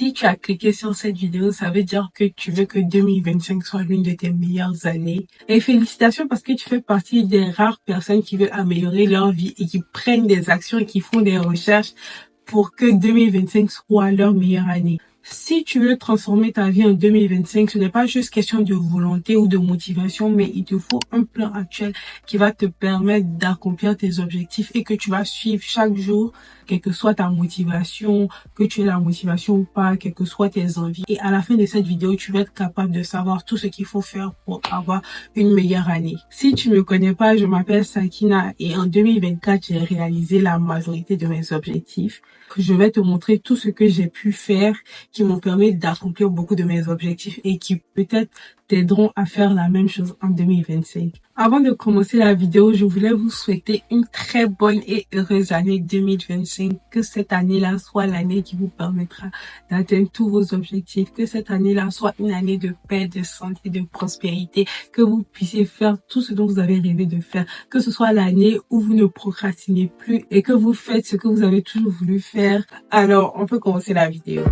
Si tu as cliqué sur cette vidéo, ça veut dire que tu veux que 2025 soit l'une de tes meilleures années. Et félicitations parce que tu fais partie des rares personnes qui veulent améliorer leur vie et qui prennent des actions et qui font des recherches pour que 2025 soit leur meilleure année. Si tu veux transformer ta vie en 2025, ce n'est pas juste question de volonté ou de motivation, mais il te faut un plan actuel qui va te permettre d'accomplir tes objectifs et que tu vas suivre chaque jour, quelle que soit ta motivation, que tu aies la motivation ou pas, quelles que soient tes envies. Et à la fin de cette vidéo, tu vas être capable de savoir tout ce qu'il faut faire pour avoir une meilleure année. Si tu me connais pas, je m'appelle Sakina et en 2024, j'ai réalisé la majorité de mes objectifs. Je vais te montrer tout ce que j'ai pu faire qui m'ont permis d'accomplir beaucoup de mes objectifs et qui peut-être t'aideront à faire la même chose en 2025. Avant de commencer la vidéo, je voulais vous souhaiter une très bonne et heureuse année 2025. Que cette année-là soit l'année qui vous permettra d'atteindre tous vos objectifs. Que cette année-là soit une année de paix, de santé, de prospérité. Que vous puissiez faire tout ce dont vous avez rêvé de faire. Que ce soit l'année où vous ne procrastinez plus et que vous faites ce que vous avez toujours voulu faire. Alors, on peut commencer la vidéo.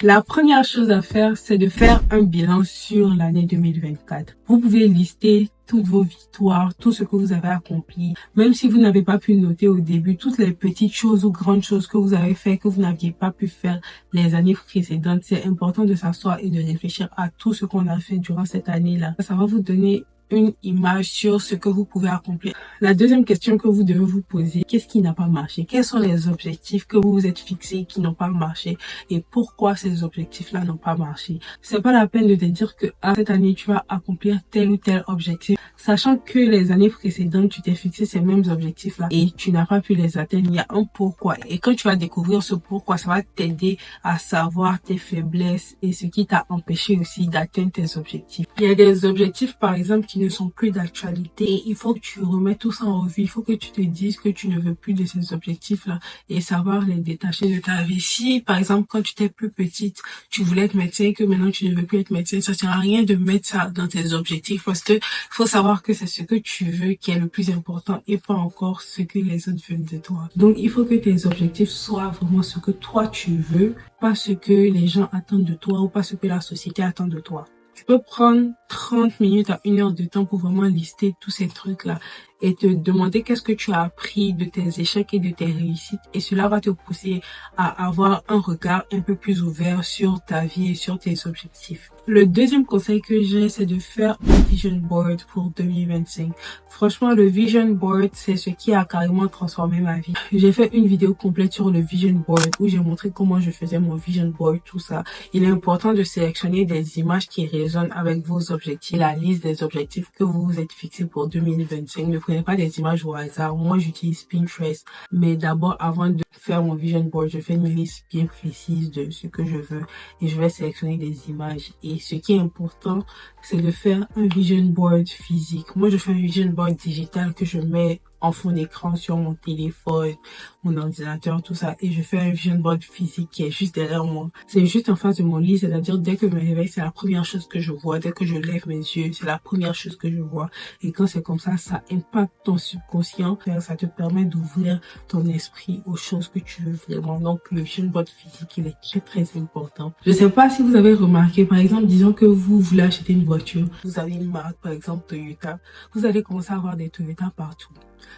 La première chose à faire, c'est de faire un bilan sur l'année 2024. Vous pouvez lister toutes vos victoires, tout ce que vous avez accompli. Même si vous n'avez pas pu noter au début toutes les petites choses ou grandes choses que vous avez fait, que vous n'aviez pas pu faire les années précédentes, c'est important de s'asseoir et de réfléchir à tout ce qu'on a fait durant cette année-là. Ça va vous donner une image sur ce que vous pouvez accomplir. La deuxième question que vous devez vous poser, qu'est-ce qui n'a pas marché? Quels sont les objectifs que vous vous êtes fixés qui n'ont pas marché? Et pourquoi ces objectifs-là n'ont pas marché? C'est pas la peine de te dire que cette année, tu vas accomplir tel ou tel objectif, sachant que les années précédentes, tu t'es fixé ces mêmes objectifs-là et tu n'as pas pu les atteindre. Il y a un pourquoi. Et quand tu vas découvrir ce pourquoi, ça va t'aider à savoir tes faiblesses et ce qui t'a empêché aussi d'atteindre tes objectifs. Il y a des objectifs, par exemple, qui ne sont plus d'actualité et il faut que tu remettes tout ça en revue. Il faut que tu te dises que tu ne veux plus de ces objectifs-là et savoir les détacher de ta vie. Si, par exemple, quand tu étais plus petite, tu voulais être médecin et que maintenant tu ne veux plus être médecin, ça sert à rien de mettre ça dans tes objectifs parce que faut savoir que c'est ce que tu veux qui est le plus important et pas encore ce que les autres veulent de toi. Donc, il faut que tes objectifs soient vraiment ce que toi tu veux, pas ce que les gens attendent de toi ou pas ce que la société attend de toi. Tu peux prendre 30 minutes à 1 heure de temps pour vraiment lister tous ces trucs-là et te demander qu'est-ce que tu as appris de tes échecs et de tes réussites. Et cela va te pousser à avoir un regard un peu plus ouvert sur ta vie et sur tes objectifs. Le deuxième conseil que j'ai, c'est de faire un vision board pour 2025. Franchement, le vision board, c'est ce qui a carrément transformé ma vie. J'ai fait une vidéo complète sur le vision board où j'ai montré comment je faisais mon vision board, tout ça. Il est important de sélectionner des images qui résonnent avec vos objectifs, la liste des objectifs que vous vous êtes fixés pour 2025. Ne prenez pas des images au hasard. Moi, j'utilise Pinterest. Mais d'abord, avant de faire mon vision board, je fais une liste bien précise de ce que je veux et je vais sélectionner des images. Et ce qui est important, c'est de faire un vision board physique. Moi, je fais un vision board digital que je mets en fond d'écran sur mon téléphone, mon ordinateur, tout ça. Et je fais un vision board physique qui est juste derrière moi. C'est juste en face de mon lit, c'est-à-dire dès que je me réveille, c'est la première chose que je vois. Dès que je lève mes yeux, c'est la première chose que je vois. Et quand c'est comme ça impacte ton subconscient. Ça te permet d'ouvrir ton esprit aux choses que tu veux vraiment. Donc, le vision board physique, il est très, très important. Je sais pas si vous avez remarqué, par exemple, disons que vous voulez acheter une voiture. Vous avez une marque, par exemple, Toyota. Vous allez commencer à avoir des Toyota partout.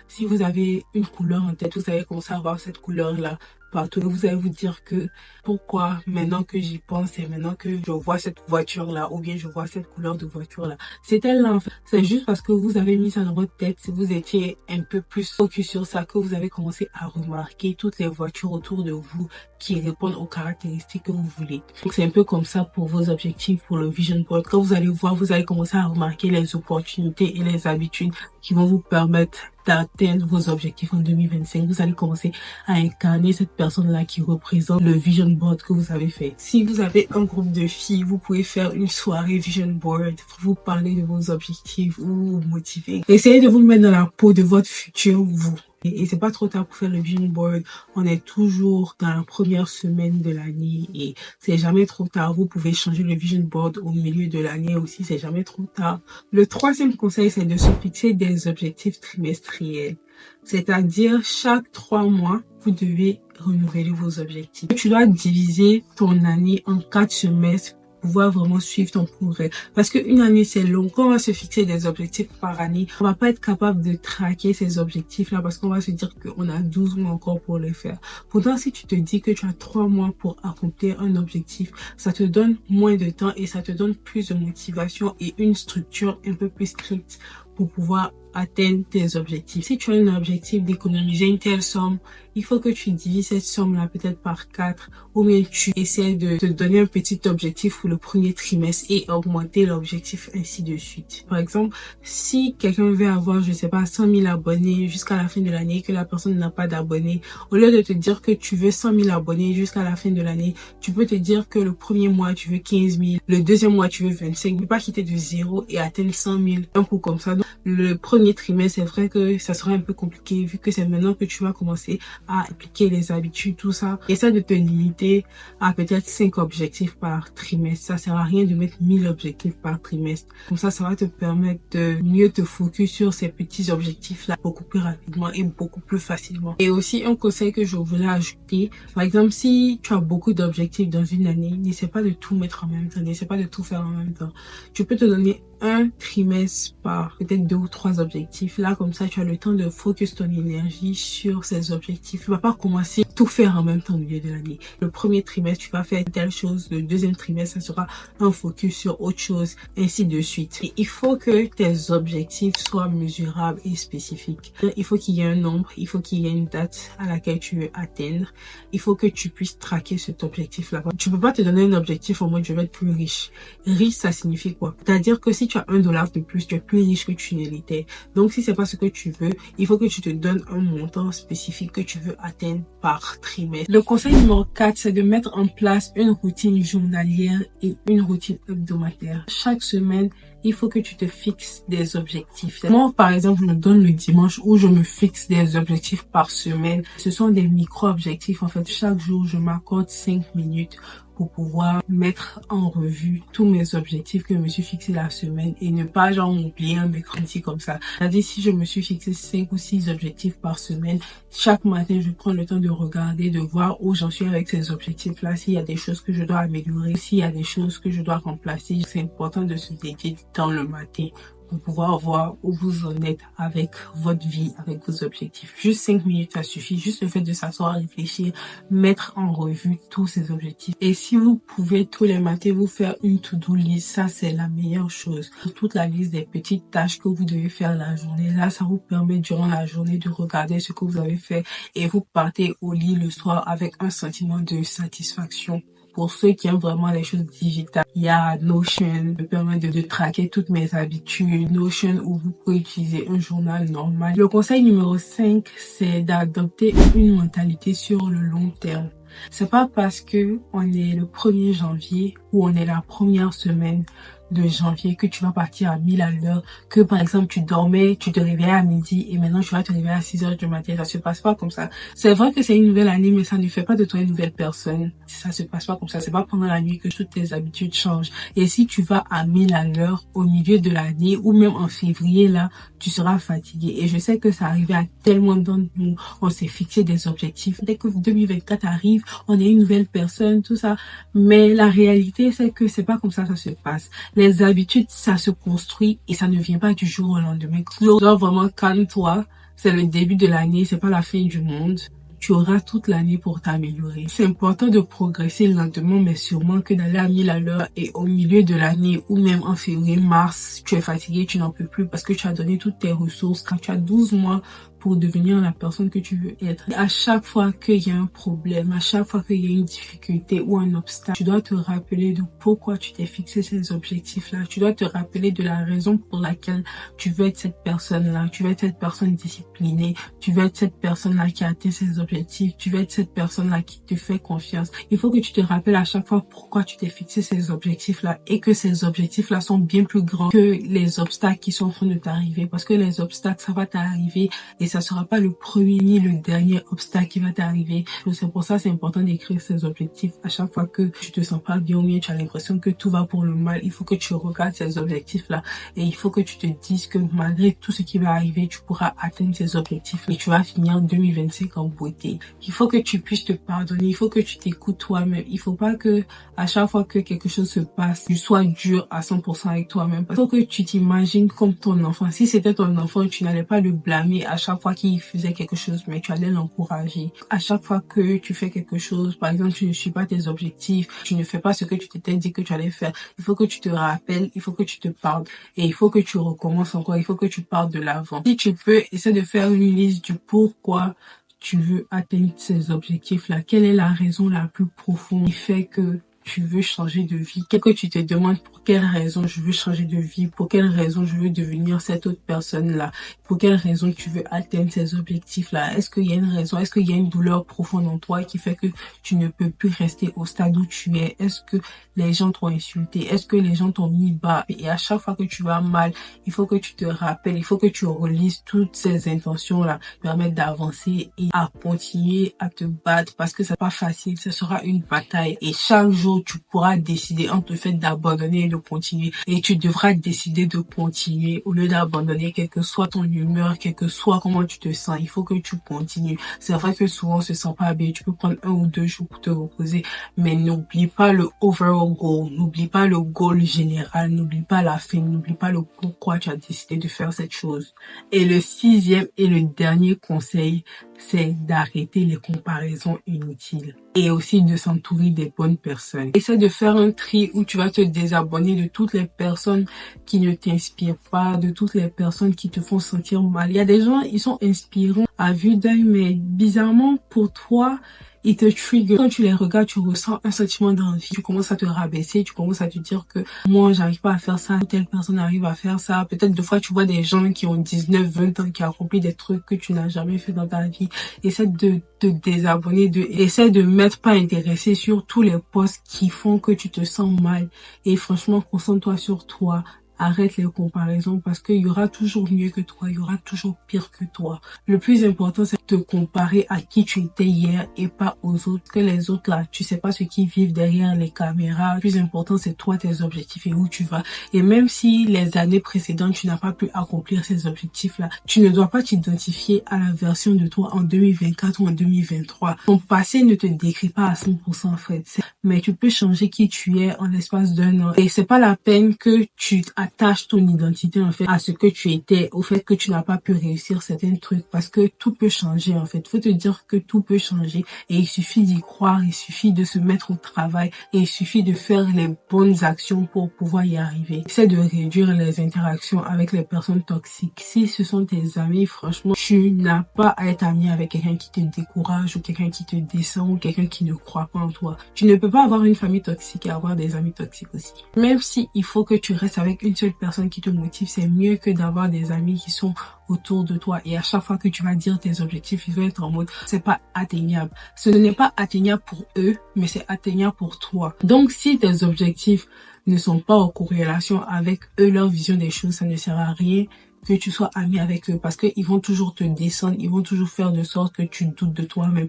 Si vous avez une couleur en tête, vous allez commencer à avoir cette couleur-là partout. Vous allez vous dire que pourquoi maintenant que j'y pense et maintenant que je vois cette voiture-là ou bien je vois cette couleur de voiture-là. C'est elle-là en fait. C'est juste parce que vous avez mis ça dans votre tête. Si vous étiez un peu plus focus sur ça, que vous avez commencé à remarquer toutes les voitures autour de vous qui répondent aux caractéristiques que vous voulez. Donc c'est un peu comme ça pour vos objectifs, pour le vision board. Quand vous allez voir, vous allez commencer à remarquer les opportunités et les habitudes qui vont vous permettre d'atteindre vos objectifs en 2025. Vous allez commencer à incarner cette personne-là qui représente le vision board que vous avez fait. Si vous avez un groupe de filles, vous pouvez faire une soirée vision board pour vous parler de vos objectifs ou vous motiver. Essayez de vous mettre dans la peau de votre futur vous. Et c'est pas trop tard pour faire le vision board. On est toujours dans la première semaine de l'année et c'est jamais trop tard. Vous pouvez changer le vision board au milieu de l'année aussi, c'est jamais trop tard. Le troisième conseil, c'est de se fixer des objectifs trimestriels. C'est-à-dire, chaque 3 mois, vous devez renouveler vos objectifs. Tu dois diviser ton année en 4 semestres pour pouvoir vraiment suivre ton progrès. Parce qu'une année, c'est long. Quand on va se fixer des objectifs par année, on va pas être capable de traquer ces objectifs-là parce qu'on va se dire qu'on a 12 mois encore pour les faire. Pourtant, si tu te dis que tu as 3 mois pour accomplir un objectif, ça te donne moins de temps et ça te donne plus de motivation et une structure un peu plus stricte pour pouvoir atteindre tes objectifs. Si tu as un objectif d'économiser une telle somme, il faut que tu divises cette somme-là peut-être par 4 ou bien tu essaies de te donner un petit objectif pour le premier trimestre et augmenter l'objectif ainsi de suite. Par exemple, si quelqu'un veut avoir, je sais pas, 100 000 abonnés jusqu'à la fin de l'année et que la personne n'a pas d'abonnés, au lieu de te dire que tu veux 100 000 abonnés jusqu'à la fin de l'année, tu peux te dire que le premier mois tu veux 15 000, le deuxième mois tu veux 25 000, ne pas quitter de 0 et atteindre 100 000 un coup comme ça. Donc, le premier trimestre, c'est vrai que ça sera un peu compliqué vu que c'est maintenant que tu vas commencer à appliquer les habitudes, tout ça. Essaie de te limiter à peut-être 5 objectifs par trimestre. Ça sert à rien de mettre 1000 objectifs par trimestre. Comme ça va te permettre de mieux te focus sur ces petits objectifs-là beaucoup plus rapidement et beaucoup plus facilement. Et aussi, un conseil que je voulais ajouter, par exemple, si tu as beaucoup d'objectifs dans une année, n'essaie pas de tout mettre en même temps, n'essaie pas de tout faire en même temps. Tu peux te donner un trimestre par peut-être 2 ou 3 objectifs. Là, comme ça, tu as le temps de focus ton énergie sur ces objectifs. Tu vas pas commencer à tout faire en même temps au milieu de l'année. Le premier trimestre, tu vas faire telle chose. Le deuxième trimestre, ça sera un focus sur autre chose, ainsi de suite. Et il faut que tes objectifs soient mesurables et spécifiques. Il faut qu'il y ait un nombre, il faut qu'il y ait une date à laquelle tu veux atteindre. Il faut que tu puisses traquer cet objectif-là. Tu peux pas te donner un objectif en mode je vais être plus riche. Riche, ça signifie quoi? C'est-à-dire que si tu as $1 de plus, tu es plus riche que tu ne l'étais. Donc, si c'est pas ce que tu veux, il faut que tu te donnes un montant spécifique que tu veux atteindre par trimestre. Le conseil numéro 4, c'est de mettre en place une routine journalière et une routine hebdomadaire. Chaque semaine, il faut que tu te fixes des objectifs. Moi, par exemple, je me donne le dimanche où je me fixe des objectifs par semaine. Ce sont des micro-objectifs. En fait, chaque jour, je m'accorde 5 minutes pour pouvoir mettre en revue tous mes objectifs que je me suis fixé la semaine et ne pas genre oublier un mercredi comme ça. C'est-à-dire si je me suis fixé 5 ou 6 objectifs par semaine, chaque matin je prends le temps de regarder, de voir où j'en suis avec ces objectifs-là, s'il y a des choses que je dois améliorer, s'il y a des choses que je dois remplacer. C'est important de se dédier du temps le matin pour pouvoir voir où vous en êtes avec votre vie, avec vos objectifs. Juste 5 minutes, ça suffit. Juste le fait de s'asseoir, réfléchir, mettre en revue tous ces objectifs. Et si vous pouvez tous les matins vous faire une to-do list, ça c'est la meilleure chose. Toute la liste des petites tâches que vous devez faire la journée. Là, ça vous permet durant la journée de regarder ce que vous avez fait et vous partez au lit le soir avec un sentiment de satisfaction. Pour ceux qui aiment vraiment les choses digitales, il y a Notion qui permet de traquer toutes mes habitudes. Notion où vous pouvez utiliser un journal normal. Le conseil numéro 5, c'est d'adopter une mentalité sur le long terme. C'est pas parce que on est le 1er janvier ou on est la première semaine de janvier que tu vas partir à 1000 à l'heure, que par exemple tu dormais, tu te réveillais à midi et maintenant tu vas te réveiller à 6 heures du matin. Ça se passe pas comme ça. C'est vrai que c'est une nouvelle année, mais ça ne fait pas de toi une nouvelle personne. Ça se passe pas comme ça. C'est pas pendant la nuit que toutes tes habitudes changent. Et si tu vas à 1000 à l'heure au milieu de l'année ou même en février, là, tu seras fatigué. Et je sais que ça arrivait à tellement d'entre nous. On s'est fixé des objectifs. Dès que 2024 arrive, on est une nouvelle personne, tout ça. Mais la réalité, c'est que c'est pas comme ça se passe. Les habitudes, ça se construit et ça ne vient pas du jour au lendemain. Tu dois vraiment calme-toi. C'est le début de l'année, c'est pas la fin du monde. Tu auras toute l'année pour t'améliorer. C'est important de progresser lentement, mais sûrement que d'aller à 1000 à l'heure et au milieu de l'année ou même en février, mars, tu es fatigué, tu n'en peux plus parce que tu as donné toutes tes ressources. Quand tu as 12 mois pour devenir la personne que tu veux être. À chaque fois qu'il y a un problème, à chaque fois qu'il y a une difficulté ou un obstacle, tu dois te rappeler de pourquoi tu t'es fixé ces objectifs-là. Tu dois te rappeler de la raison pour laquelle tu veux être cette personne-là. Tu veux être cette personne disciplinée. Tu veux être cette personne-là qui atteint ses objectifs. Tu veux être cette personne-là qui te fait confiance. Il faut que tu te rappelles à chaque fois pourquoi tu t'es fixé ces objectifs-là et que ces objectifs-là sont bien plus grands que les obstacles qui sont en train de t'arriver. Parce que les obstacles, ça va t'arriver et ça sera pas le premier ni le dernier obstacle qui va t'arriver. C'est pour ça, c'est important d'écrire ces objectifs à chaque fois que tu te sens pas bien ou bien tu as l'impression que tout va pour le mal. Il faut que tu regardes ces objectifs-là et il faut que tu te dises que malgré tout ce qui va arriver, tu pourras atteindre ces objectifs et tu vas finir 2025 en beauté. Il faut que tu puisses te pardonner, il faut que tu t'écoutes toi-même. Il faut pas que à chaque fois que quelque chose se passe, tu sois dur à 100% avec toi-même. Il faut que tu t'imagines comme ton enfant. Si c'était ton enfant, tu n'allais pas le blâmer à chaque fois qu'il faisait quelque chose, mais tu allais l'encourager. À chaque fois que tu fais quelque chose, par exemple, tu ne suis pas tes objectifs, tu ne fais pas ce que tu t'étais dit que tu allais faire, il faut que tu te rappelles, il faut que tu te parles et il faut que tu recommences encore, il faut que tu partes de l'avant. Si tu peux, essaie de faire une liste du pourquoi tu veux atteindre ces objectifs-là. Quelle est la raison la plus profonde qui fait que tu veux changer de vie? Qu'est-ce que tu te demandes pour quelle raison je veux changer de vie? Pour quelle raison je veux devenir cette autre personne-là? Pour quelle raison tu veux atteindre ces objectifs-là? Est-ce qu'il y a une raison? Est-ce qu'il y a une douleur profonde en toi qui fait que tu ne peux plus rester au stade où tu es? Est-ce que les gens t'ont insulté? Est-ce que les gens t'ont mis bas? Et à chaque fois que tu vas mal, il faut que tu te rappelles, il faut que tu relises toutes ces intentions-là, permettre d'avancer et à continuer à te battre parce que c'est pas facile, ce sera une bataille et chaque jour tu pourras décider entre le fait d'abandonner et de continuer. Et tu devras décider de continuer au lieu d'abandonner, quelle que soit ton humeur, quel que soit comment tu te sens. Il faut que tu continues. C'est vrai que souvent on se sent pas bien. Tu peux prendre 1 ou 2 jours pour te reposer. Mais n'oublie pas le overall goal. N'oublie pas le goal général. N'oublie pas la fin. N'oublie pas le pourquoi tu as décidé de faire cette chose. Et le 6e et le dernier conseil, c'est d'arrêter les comparaisons inutiles et aussi de s'entourer des bonnes personnes. Essaie de faire un tri où tu vas te désabonner de toutes les personnes qui ne t'inspirent pas, de toutes les personnes qui te font sentir mal. Il y a des gens, ils sont inspirants à vue d'œil, mais bizarrement pour toi, ils te trigger. Quand tu les regardes, tu ressens un sentiment d'envie. Tu commences à te rabaisser, tu commences à te dire que moi, j'arrive pas à faire ça, telle personne arrive à faire ça. Peut-être des fois, tu vois des gens qui ont 19, 20 ans, qui accomplissent des trucs que tu n'as jamais fait dans ta vie. Essaie de te désabonner, essaie de mettre pas intéressé sur tous les posts qui font que tu te sens mal. Et franchement, concentre-toi sur toi. Arrête les comparaisons parce qu'il y aura toujours mieux que toi, il y aura toujours pire que toi. Le plus important, c'est de te comparer à qui tu étais hier et pas aux autres. Que les autres là, tu sais pas ce qu'ils vivent derrière les caméras. Le plus important, c'est toi, tes objectifs et où tu vas. Et même si les années précédentes, tu n'as pas pu accomplir ces objectifs-là, tu ne dois pas t'identifier à la version de toi en 2024 ou en 2023. Ton passé ne te décrit pas à 100% en fait. Mais tu peux changer qui tu es en l'espace d'1 an. Et c'est pas la peine que tu attaches ton identité en fait à ce que tu étais, au fait que tu n'as pas pu réussir certains trucs parce que tout peut changer en fait. Faut te dire que tout peut changer et il suffit d'y croire, il suffit de se mettre au travail et il suffit de faire les bonnes actions pour pouvoir y arriver. Essaie de réduire les interactions avec les personnes toxiques. Si ce sont tes amis, franchement, tu n'as pas à être ami avec quelqu'un qui te décourage ou quelqu'un qui te descend ou quelqu'un qui ne croit pas en toi. Tu ne peux pas avoir une famille toxique et avoir des amis toxiques aussi. Même si il faut que tu restes avec une seule personne qui te motive, c'est mieux que d'avoir des amis qui sont autour de toi et à chaque fois que tu vas dire tes objectifs, ils vont être en mode c'est pas atteignable. Ce n'est pas atteignable pour eux, mais c'est atteignable pour toi. Donc si tes objectifs ne sont pas en corrélation avec eux, leur vision des choses, ça ne sert à rien que tu sois ami avec eux parce qu'ils vont toujours te descendre, ils vont toujours faire de sorte que tu doutes de toi-même.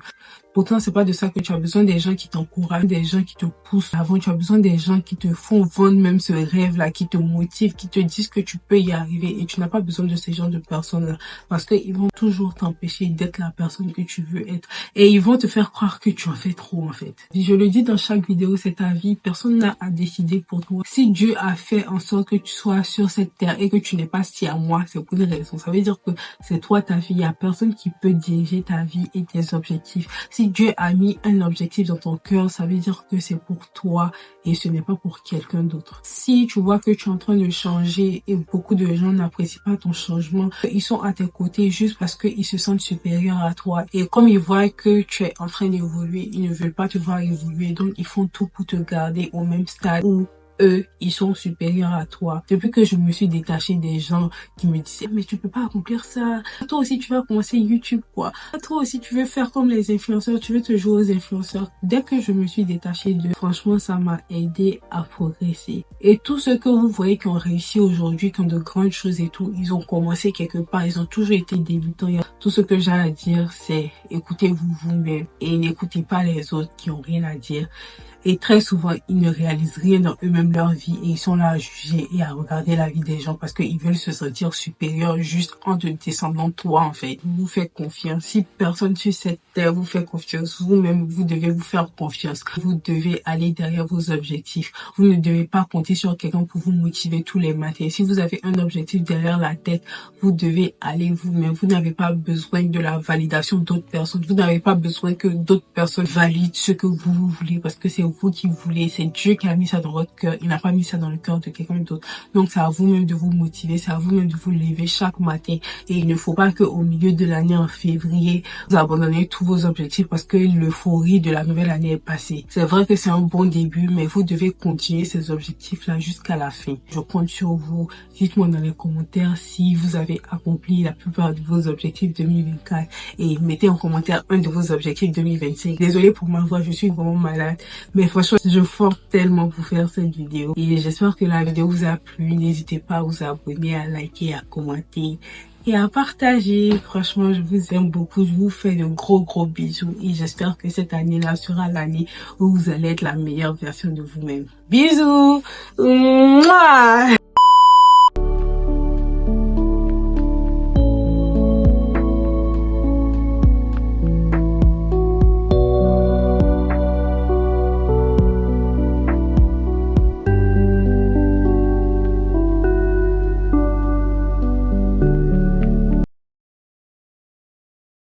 Pourtant, c'est pas de ça que tu as besoin, des gens qui t'encouragent, des gens qui te poussent avant, tu as besoin des gens qui te font vendre même ce rêve-là, qui te motivent, qui te disent que tu peux y arriver et tu n'as pas besoin de ces genres de personnes-là parce qu'ils vont toujours t'empêcher d'être la personne que tu veux être et ils vont te faire croire que tu en fais trop en fait. Je le dis dans chaque vidéo, c'est ta vie, personne n'a à décider pour toi. Si Dieu a fait en sorte que tu sois sur cette terre et que tu n'es pas si à moi, c'est pour une raison. Ça veut dire que c'est toi ta vie, il y a personne qui peut diriger ta vie et tes objectifs. Si Dieu a mis un objectif dans ton cœur, ça veut dire que c'est pour toi et ce n'est pas pour quelqu'un d'autre. Si tu vois que tu es en train de changer et beaucoup de gens n'apprécient pas ton changement, ils sont à tes côtés juste parce qu'ils se sentent supérieurs à toi. Et comme ils voient que tu es en train d'évoluer, ils ne veulent pas te voir évoluer. Donc, ils font tout pour te garder au même stade où eux, ils sont supérieurs à toi. Depuis que je me suis détachée des gens qui me disaient, mais tu peux pas accomplir ça. Toi aussi, tu vas commencer YouTube, quoi. Toi aussi, tu veux faire comme les influenceurs, tu veux te jouer aux influenceurs. Dès que je me suis détachée d'eux, franchement, ça m'a aidé à progresser. Et tous ceux que vous voyez qui ont réussi aujourd'hui, qui ont de grandes choses et tout, ils ont commencé quelque part, ils ont toujours été débutants. Tout ce que j'ai à dire, c'est écoutez-vous vous-même et n'écoutez pas les autres qui ont rien à dire. Et très souvent, ils ne réalisent rien dans eux-mêmes leur vie et ils sont là à juger et à regarder la vie des gens parce qu'ils veulent se sentir supérieurs juste en te descendant toi, en fait. Vous faites confiance. Si personne sur cette terre vous fait confiance, vous-même, vous devez vous faire confiance. Vous devez aller derrière vos objectifs. Vous ne devez pas compter sur quelqu'un pour vous motiver tous les matins. Si vous avez un objectif derrière la tête, vous devez aller vous-même. Vous n'avez pas besoin de la validation d'autres personnes. Vous n'avez pas besoin que d'autres personnes valident ce que vous voulez parce que c'est vous qui voulez, c'est Dieu qui a mis ça dans votre cœur, il n'a pas mis ça dans le cœur de quelqu'un d'autre. Donc c'est à vous-même de vous motiver, c'est à vous-même de vous lever chaque matin et il ne faut pas qu'au milieu de l'année en février, vous abandonnez tous vos objectifs parce que l'euphorie de la nouvelle année est passée. C'est vrai que c'est un bon début, mais vous devez continuer ces objectifs-là jusqu'à la fin. Je compte sur vous. Dites-moi dans les commentaires si vous avez accompli la plupart de vos objectifs 2024 et mettez en commentaire un de vos objectifs 2025. Désolée pour ma voix, je suis vraiment malade, mais franchement, je force tellement pour faire cette vidéo et j'espère que la vidéo vous a plu. N'hésitez pas à vous abonner, à liker, à commenter et à partager. Franchement, je vous aime beaucoup. Je vous fais de gros bisous et j'espère que cette année-là sera l'année où vous allez être la meilleure version de vous-même. Bisous!